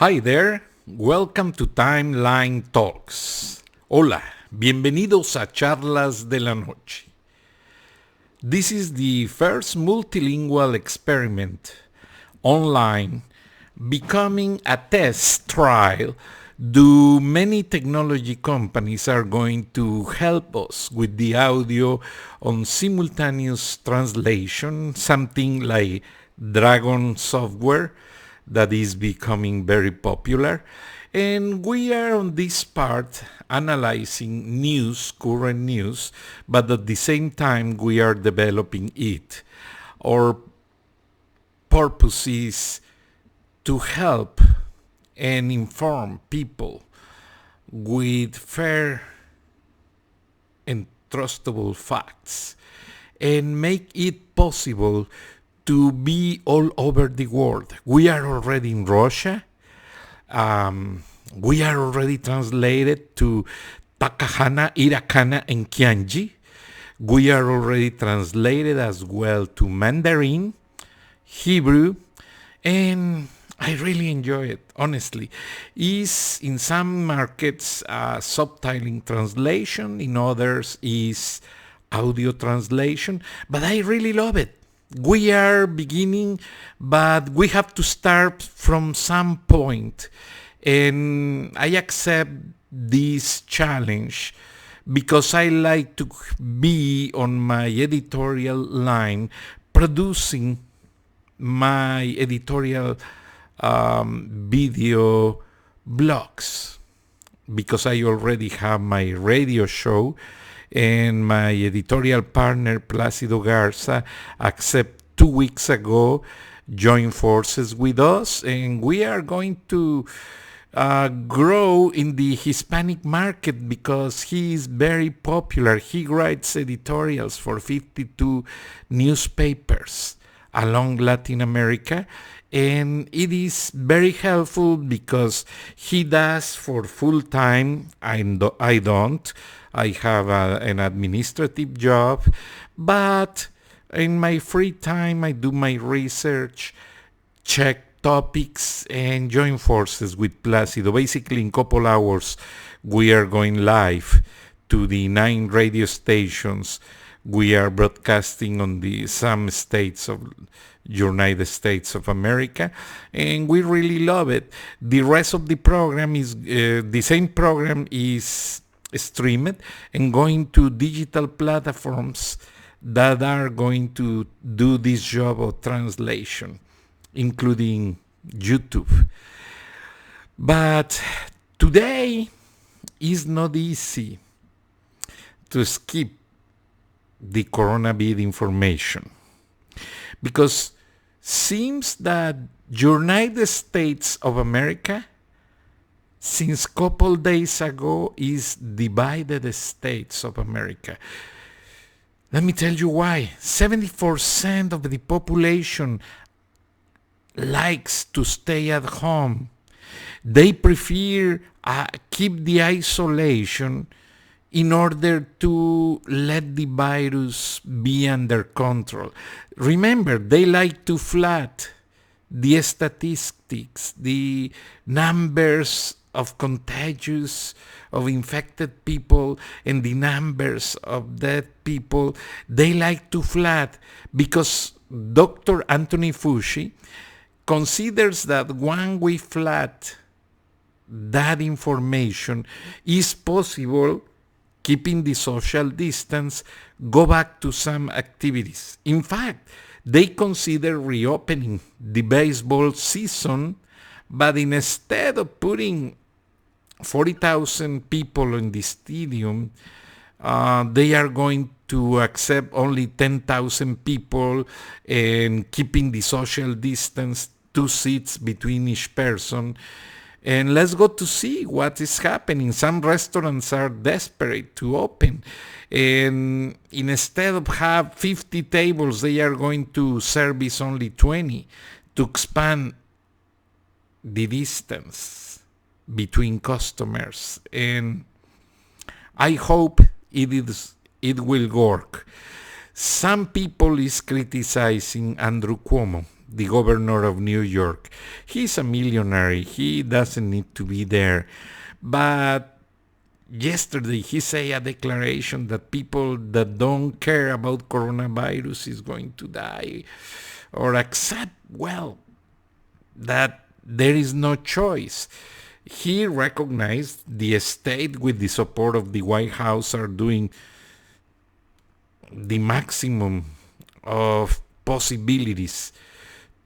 Hi there, welcome to Timeline Talks. Hola, bienvenidos a Charlas de la Noche. This is the first multilingual experiment online becoming a test trial. Do many technology companies are going to help us with the audio on simultaneous translation, something like Dragon software that is becoming very popular. And we are on this part analyzing current news, but at the same time we are developing it. Our purpose is to help and inform people with fair and trustable facts and make it possible to be all over the world. We are already in Russia. We are already translated to Takahana, Irakana, and Kianji. We are already translated as well to Mandarin, Hebrew, and I really enjoy it, honestly. Is in some markets subtitling translation, in others is audio translation, but I really love it. We are beginning, but we have to start from some point, and I accept this challenge because I like to be on my editorial line producing my editorial video blogs, because I already have my radio show and my editorial partner Placido Garza accepted 2 weeks ago joined forces with us, and we are going to grow in the Hispanic market because he is very popular. He writes editorials for 52 newspapers along Latin America, and it is very helpful because he does for full time. I don't. I have an administrative job, but in my free time I do my research, check topics, and join forces with Placido. Basically, in a couple hours we are going live to the 9 radio stations. We are broadcasting on some states of United States of America, and we really love it. The rest of the program is the same program is streamed and going to digital platforms that are going to do this job of translation, including YouTube. But today is not easy to skip the coronavirus information, because seems that United States of America since couple days ago is divided States of America. Let me tell you why. 70% of the population likes to stay at home. They prefer keep the isolation in order to let the virus be under control. Remember, they like to flat the statistics, the numbers of contagious, of infected people, and the numbers of dead people. They like to flat because Dr. Anthony Fauci considers that when we flat that information, is possible, keeping the social distance, go back to some activities. In fact, they consider reopening the baseball season, but instead of putting 40,000 people in the stadium, they are going to accept only 10,000 people and keeping the social distance, 2 seats between each person. And let's go to see what is happening. Some restaurants are desperate to open. And instead of have 50 tables, they are going to service only 20 to expand the distance between customers. And I hope it will work. Some people is criticizing Andrew Cuomo, the governor of New York. He's a millionaire. He doesn't need to be there. But yesterday he said a declaration that people that don't care about coronavirus is going to die, or accept, well, that there is no choice. He recognized the state, with the support of the White House, are doing the maximum of possibilities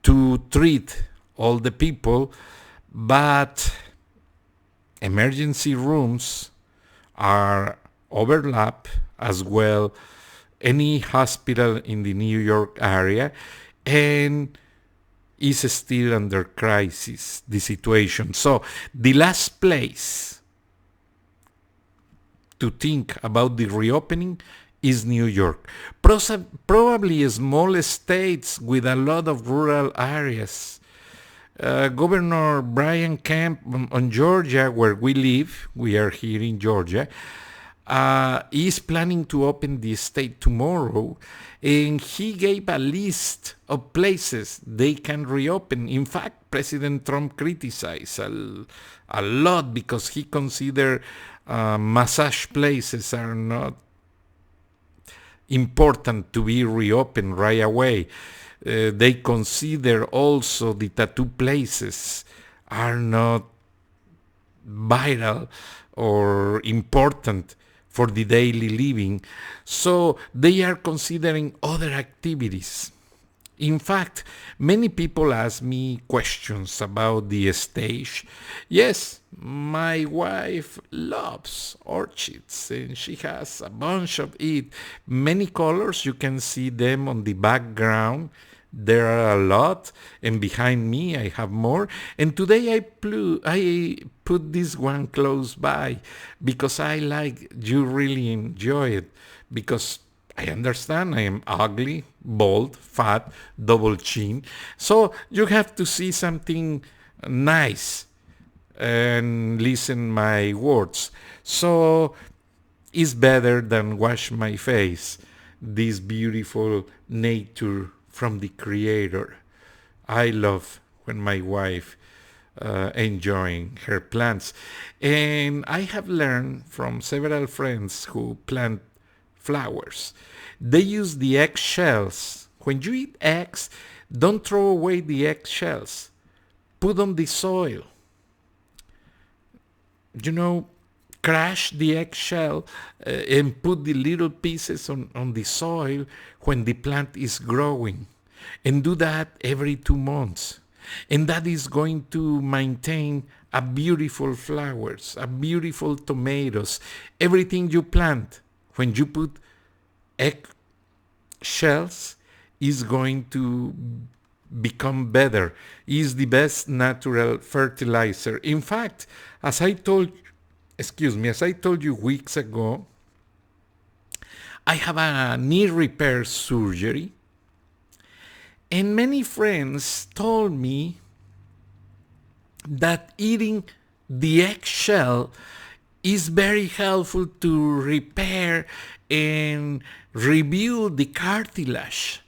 to treat all the people, but emergency rooms are overlap as well, any hospital in the New York area, and is still under crisis, the situation. So the last place to think about the reopening is New York. Probably small states with a lot of rural areas. Governor Brian Kemp on Georgia, where we live, we are here in Georgia, is planning to open the state tomorrow, and he gave a list of places they can reopen. In fact, President Trump criticized a lot because he considered massage places are not important to be reopened right away. They consider also the tattoo places are not vital or important for the daily living. So they are considering other activities. In fact, many people ask me questions about the stage. Yes, my wife loves orchids and she has a bunch of it. Many colors, you can see them on the background. There are a lot, and behind me I have more. And today I put this one close by because I like you really enjoy it, because I understand I am ugly, bald, fat, double chin. So you have to see something nice and listen my words. So it's better than wash my face, this beautiful nature from the Creator. I love when my wife enjoying her plants. And I have learned from several friends who plant flowers. They use the eggshells. When you eat eggs, don't throw away the eggshells. Put on the soil. Crash the eggshell and put the little pieces on the soil when the plant is growing. And do that every 2 months. And that is going to maintain a beautiful flowers, a beautiful tomatoes, everything you plant. When you put eggshells, is going to become better. Is the best natural fertilizer. In fact, as I told you weeks ago, I have a knee repair surgery, and many friends told me that eating the eggshell is very helpful to repair and rebuild the cartilage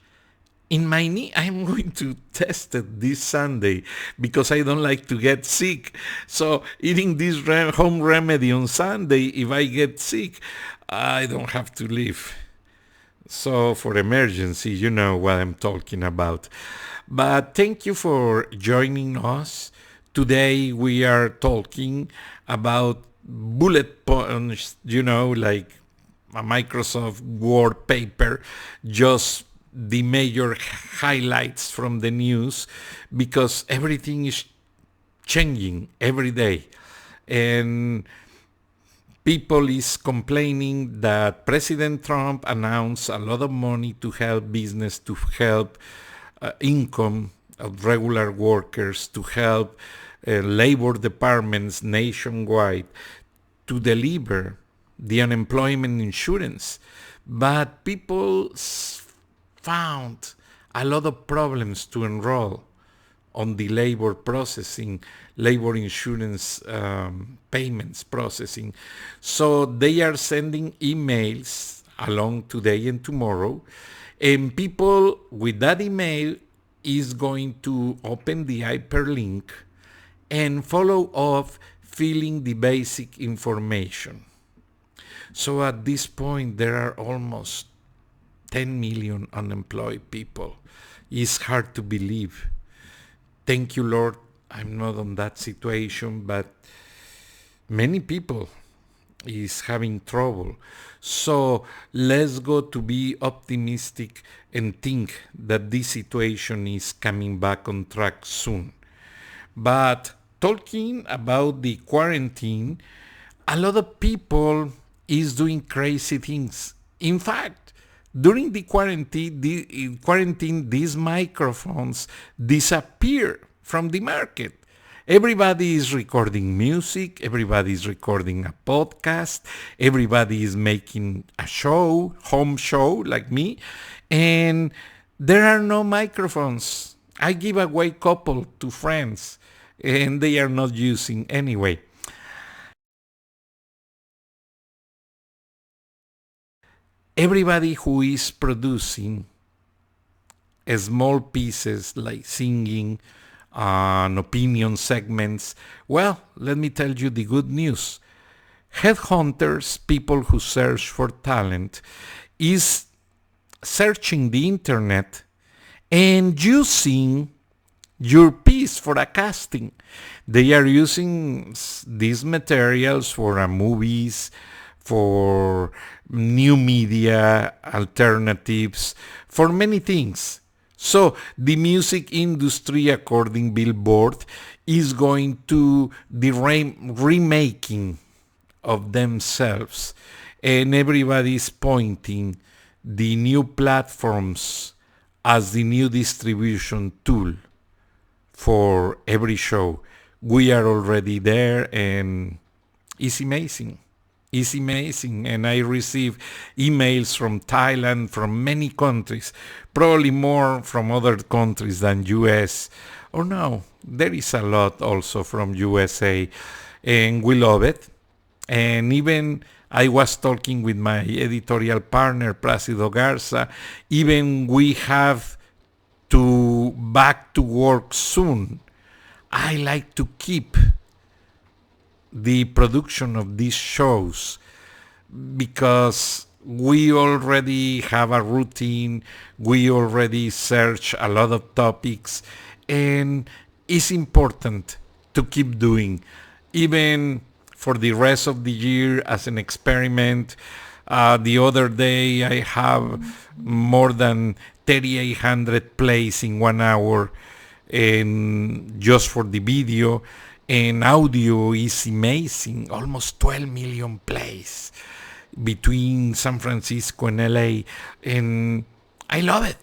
in my knee. I'm going to test it this Sunday because I don't like to get sick. So eating this home remedy on Sunday, if I get sick, I don't have to leave. So for emergency, you know what I'm talking about. But thank you for joining us. Today we are talking about bullet points, like a Microsoft Word paper, just the major highlights from the news, because everything is changing every day. And people is complaining that President Trump announced a lot of money to help business, to help income of regular workers, to help labor departments nationwide to deliver the unemployment insurance. But people found a lot of problems to enroll on the labor insurance payments processing. So they are sending emails along today and tomorrow, and people with that email is going to open the hyperlink and follow up filling the basic information. So at this point, there are almost 10 million unemployed people. It's hard to believe. Thank you, Lord. I'm not on that situation, but many people is having trouble. So let's go to be optimistic and think that this situation is coming back on track soon. But talking about the quarantine, a lot of people is doing crazy things. In fact, during the quarantine, these microphones disappear from the market. Everybody is recording music, everybody is recording a podcast, everybody is making a show, home show like me, and there are no microphones. I give away couple to friends and they are not using anyway. Everybody who is producing small pieces like singing and opinion segments, well, let me tell you the good news. Headhunters, people who search for talent, is searching the internet and using your piece for a casting. They are using these materials for movies, for new media alternatives, for many things. So the music industry, according Billboard, is going to the remaking of themselves, and everybody is pointing the new platforms as the new distribution tool for every show. We are already there, and it's amazing. It's amazing. And I receive emails from Thailand, from many countries, probably more from other countries than US. Or no, there is a lot also from USA, and we love it. And even I was talking with my editorial partner, Placido Garza, even we have to back to work soon. I like to keep the production of these shows because we already have a routine, we already search a lot of topics, and it's important to keep doing, even for the rest of the year as an experiment. The other day I have more than 3,800 plays in 1 hour, and just for the video, and audio is amazing, almost 12 million plays between San Francisco and LA, and I love it.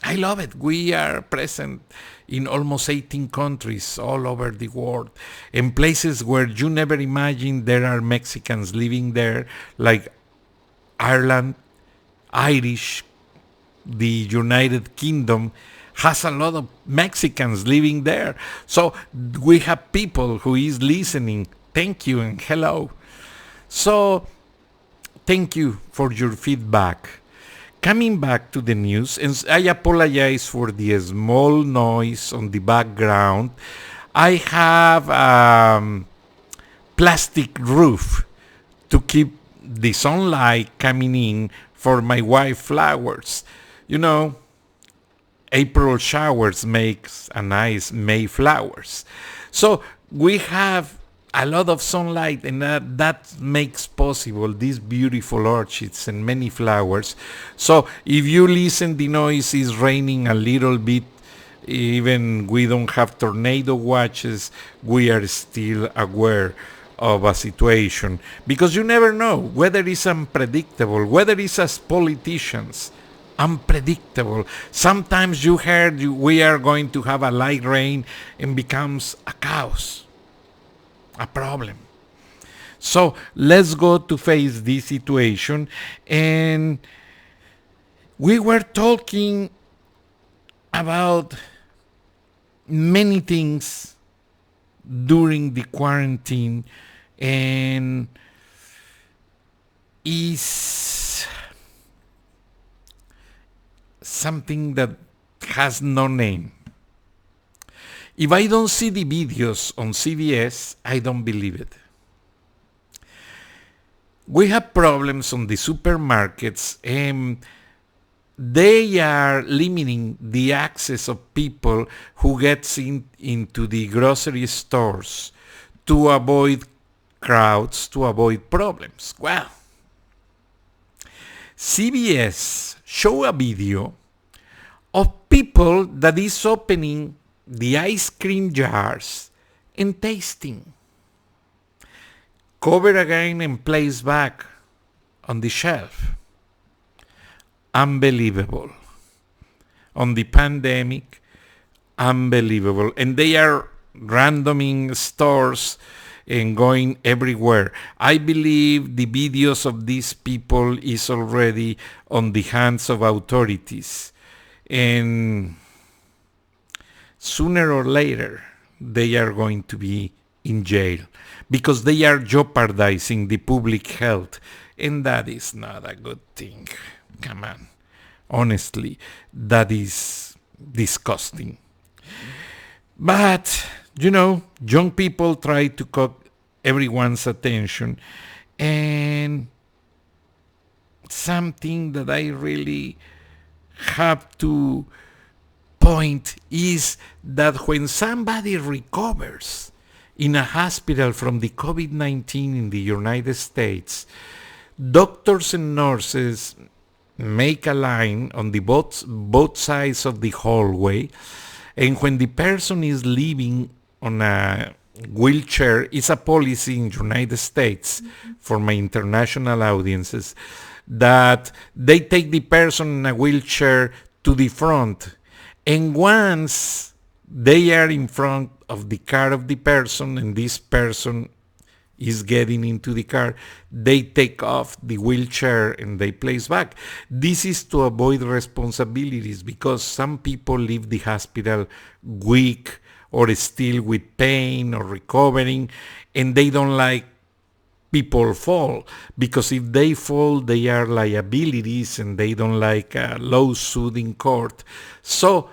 I love it. We are present in almost 18 countries all over the world, in places where you never imagined there are Mexicans living there, like Ireland, Irish, the United Kingdom has a lot of Mexicans living there. So we have people who is listening. Thank you and hello. So thank you for your feedback. Coming back to the news, and I apologize for the small noise on the background. I have plastic roof to keep the sunlight coming in for my white flowers. You know, April showers makes a nice May flowers. So we have a lot of sunlight, and that makes possible these beautiful orchids and many flowers. So if you listen, the noise is raining a little bit. Even we don't have tornado watches, we are still aware of a situation, because you never know. Weather is unpredictable. Weather is as politicians unpredictable. Sometimes you heard we are going to have a light rain and becomes a chaos, a problem. So let's go to face this situation. And we were talking about many things during the quarantine, and is something that has no name. If I don't see the videos on CBS, I don't believe it. We have problems on the supermarkets, and they are limiting the access of people who gets into the grocery stores to avoid crowds, to avoid problems. Well, CBS show a video of people that is opening the ice cream jars and tasting. Cover again and place back on the shelf. Unbelievable. On the pandemic, unbelievable. And they are randoming stores and going everywhere. I believe the videos of these people is already on the hands of authorities. And sooner or later, they are going to be in jail because they are jeopardizing the public health. And that is not a good thing. Come on. Honestly, that is disgusting. But, young people try to cut everyone's attention. And something that I really have to point is that when somebody recovers in a hospital from the COVID-19 in the United States, doctors and nurses make a line on the both sides of the hallway, and when the person is leaving on a wheelchair, it's a policy in the United States for my international audiences that they take the person in a wheelchair to the front, and once they are in front of the car of the person and this person is getting into the car, they take off the wheelchair and they place back. This is to avoid responsibilities because some people leave the hospital weak or still with pain or recovering, and they don't like people fall, because if they fall, they are liabilities and they don't like a lawsuit in court. So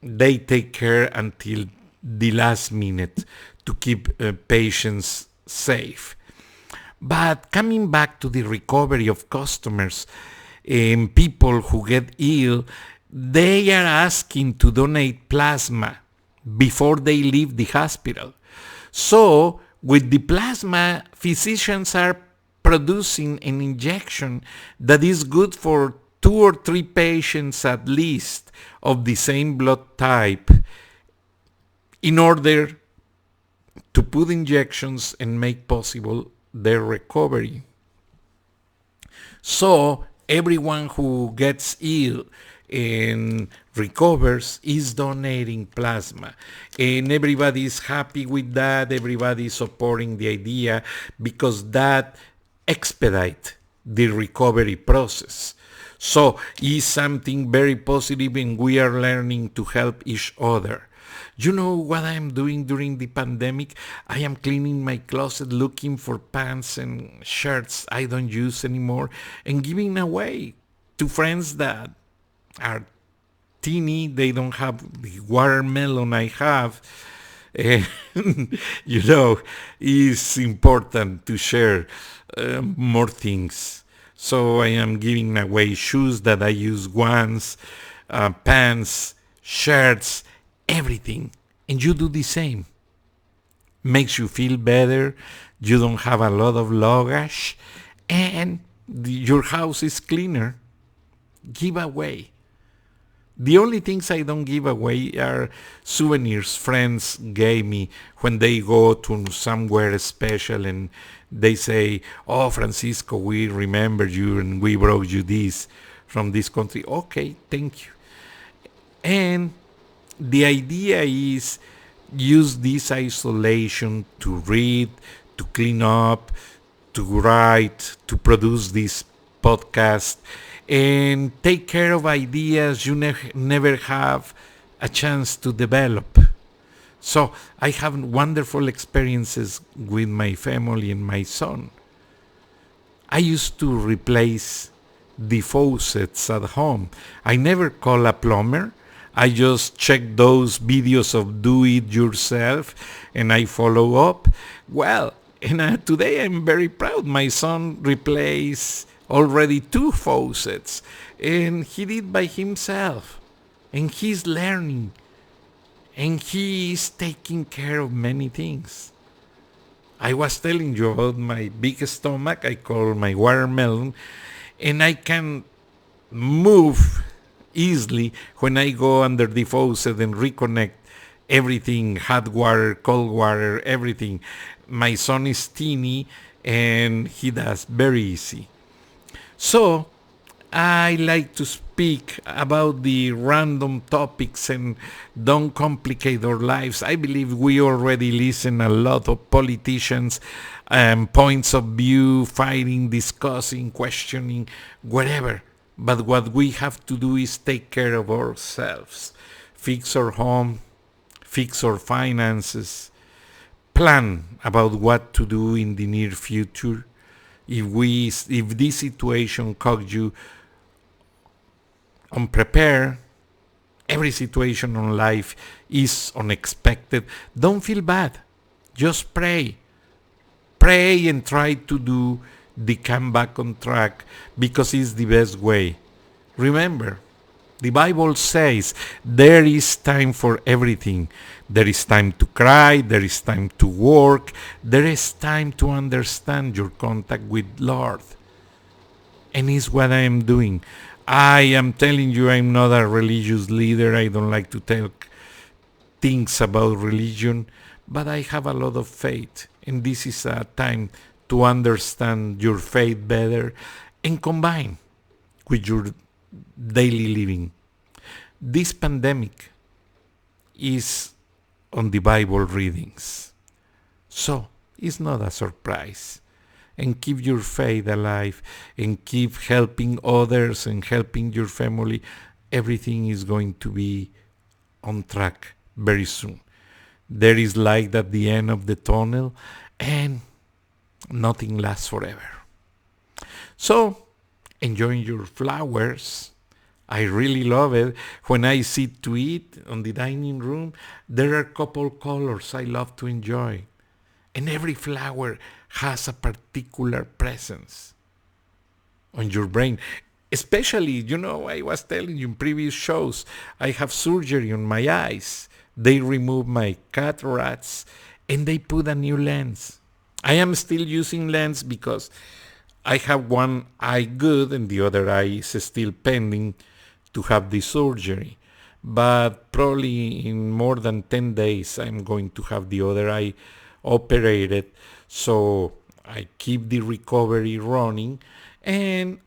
they take care until the last minute to keep patients safe. But coming back to the recovery of customers and people who get ill, they are asking to donate plasma before they leave the hospital. So with the plasma, physicians are producing an injection that is good for 2 or 3 patients at least of the same blood type in order to put injections and make possible their recovery. So everyone who gets ill and recovers is donating plasma, and everybody is happy with that. Everybody is supporting the idea because that expedites the recovery process. So it's something very positive, and we are learning to help each other. You know what I'm doing during the pandemic? I am cleaning my closet, looking for pants and shirts I don't use anymore, and giving away to friends that are teeny. They don't have the watermelon I have. And, it's important to share more things. So I am giving away shoes that I use once, pants, shirts, everything. And you do the same. Makes you feel better. You don't have a lot of luggage. And your house is cleaner. Give away. The only things I don't give away are souvenirs friends gave me when they go to somewhere special and they say, "Oh, Francisco, we remember you and we brought you this from this country." Okay, thank you. And the idea is use this isolation to read, to clean up, to write, to produce this podcast, and take care of ideas you never have a chance to develop. So I have wonderful experiences with my family and my son. I used to replace the faucets at home. I never call a plumber. I just check those videos of do it yourself and I follow up. Well, and today I'm very proud. My son replaced already 2 faucets and he did by himself. And he's learning and he is taking care of many things. I was telling you about my big stomach, I call my watermelon, and I can move easily when I go under the faucet and reconnect everything, hot water, cold water, everything. My son is teeny and he does very easy. So I like to speak about the random topics and don't complicate our lives. I believe we already listen a lot of politicians, points of view, fighting, discussing, questioning, whatever. But what we have to do is take care of ourselves, fix our home, fix our finances, plan about what to do in the near future. If this situation caught you unprepared, every situation in life is unexpected. Don't feel bad. Just pray. Pray and try to do the come back on track because it's the best way. Remember, the Bible says there is time for everything. There is time to cry, there is time to work, there is time to understand your contact with Lord. And it's what I am doing. I am telling you I'm not a religious leader. I don't like to tell things about religion, but I have a lot of faith. And this is a time to understand your faith better and combine with your daily living. This pandemic is on the Bible readings. So it's not a surprise. And keep your faith alive and keep helping others and helping your family. Everything is going to be on track very soon. There is light at the end of the tunnel and nothing lasts forever. So, enjoying your flowers. I really love it. When I sit to eat on the dining room, there are a couple colors I love to enjoy. And every flower has a particular presence on your brain. Especially, I was telling you in previous shows, I have surgery on my eyes. They remove my cataracts and they put a new lens. I am still using lens because I have one eye good and the other eye is still pending to have the surgery. But probably in more than 10 days, I'm going to have the other eye operated. So I keep the recovery running and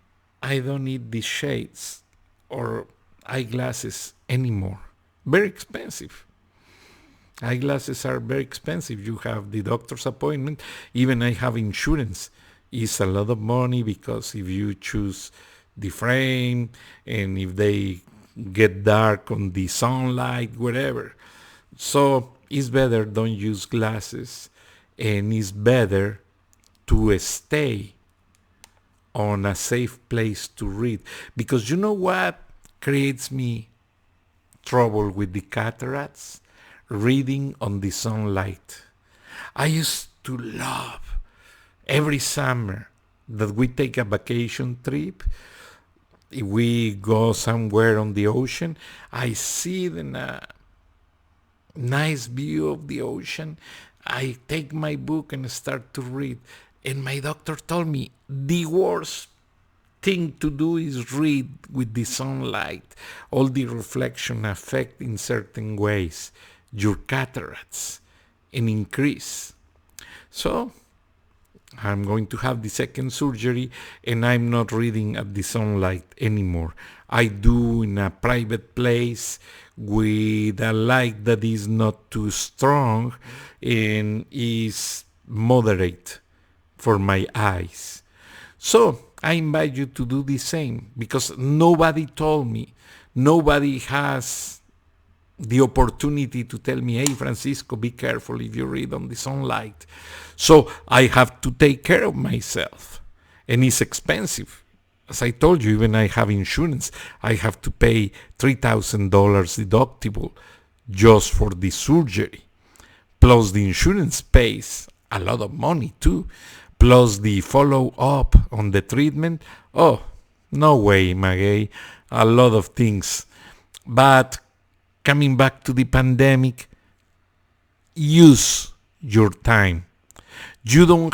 I don't need the shades or eyeglasses anymore. Very expensive. Eyeglasses are very expensive. You have the doctor's appointment. Even I have insurance. It's a lot of money because if you choose the frame and if they get dark on the sunlight, whatever. So it's better don't use glasses and it's better to stay on a safe place to read. Because you know what creates me trouble with the cataracts? Reading on the sunlight. I used to love every summer that we take a vacation trip. If we go somewhere on the ocean, I see the nice view of the ocean. I take my book and start to read. And my doctor told me the worst thing to do is read with the sunlight. All the reflection affect in certain ways your cataracts and increase. So I'm going to have the second surgery and I'm not reading at the sunlight anymore. I do in a private place with a light that is not too strong and is moderate for my eyes. So I invite you to do the same because nobody told me, nobody has the opportunity to tell me, hey, Francisco, be careful if you read on the sunlight. So I have to take care of myself. And it's expensive. as I told you, even I have insurance. I have to pay $3,000 deductible just for the surgery. Plus the insurance pays a lot of money too. Plus the follow up on the treatment. Oh, no way, Magay. A lot of things. But coming back to the pandemic, use your time. You don't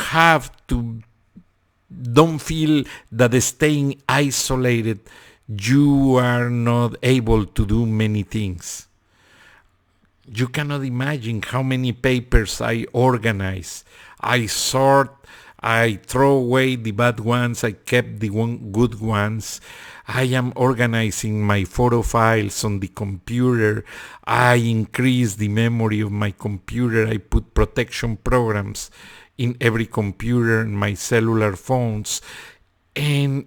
feel that staying isolated, you are not able to do many things. You cannot imagine how many papers I organize. I sort, I throw away the bad ones, I kept the good ones. I am organizing my photo files on the computer. I increase the memory of my computer. I put protection programs in every computer and my cellular phones. And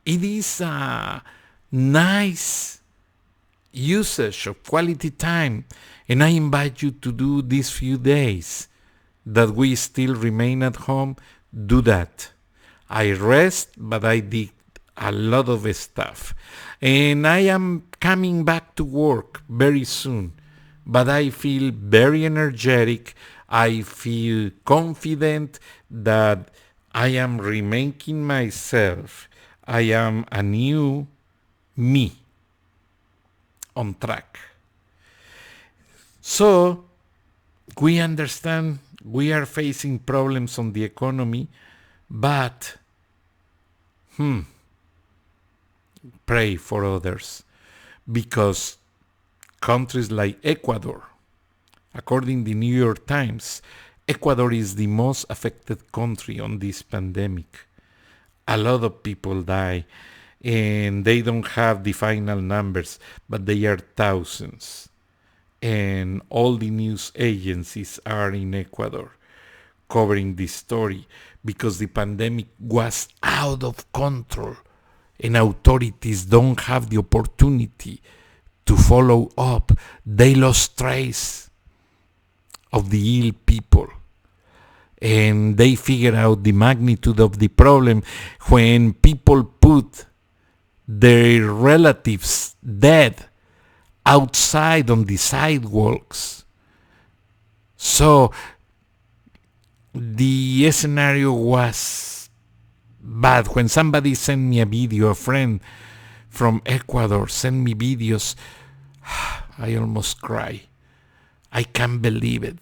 it is a nice usage of quality time. And I invite you to do these few days that we still remain at home, do that. I rest, but I did a lot of stuff. And I am coming back to work very soon. But I feel very energetic. I feel confident that I am remaking myself. I am a new me on track. So we understand we are facing problems on the economy, but pray for others, because countries like Ecuador, according to the New York Times, Ecuador is the most affected country on this pandemic. A lot of people die, and they don't have the final numbers, but they are thousands. And all the news agencies are in Ecuador covering this story because the pandemic was out of control and authorities don't have the opportunity to follow up. They lost trace of the ill people, and they figure out the magnitude of the problem when people put their relatives dead outside on the sidewalks. So the scenario was bad. When somebody sent me a video, a friend from Ecuador sent me videos, I almost cry. I can't believe it.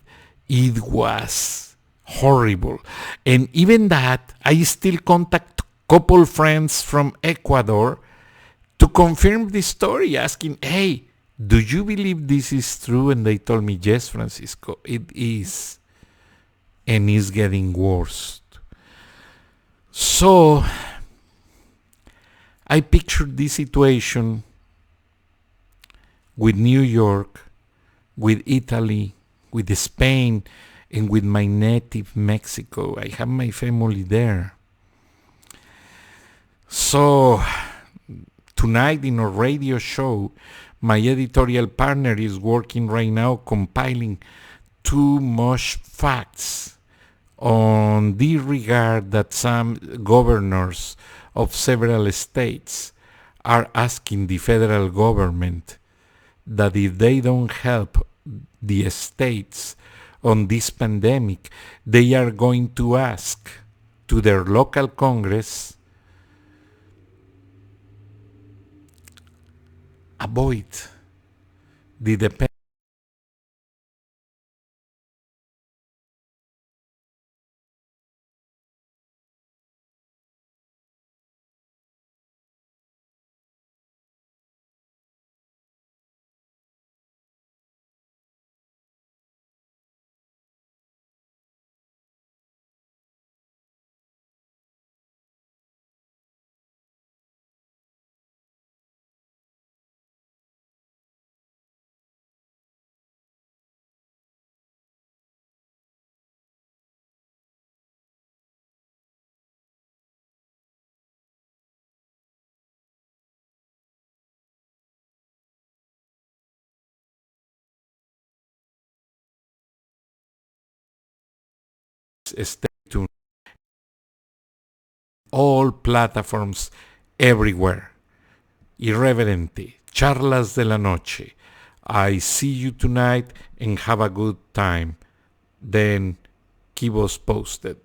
It was horrible. And even that, I still contact couple friends from Ecuador to confirm the story, asking, hey, do you believe this is true? And they told me, yes, Francisco, it is. And it's getting worse. So I pictured this situation with New York, with Italy, with Spain, and with my native Mexico. I have my family there. So tonight in our radio show, my editorial partner is working right now compiling too much facts on the regard that some governors of several states are asking the federal government that if they don't help the states on this pandemic, they are going to ask to their local Congress avoid the dependence stay tuned. All platforms everywhere. Irreverente, charlas de la noche. I see you tonight and have a good time. Then keep us posted.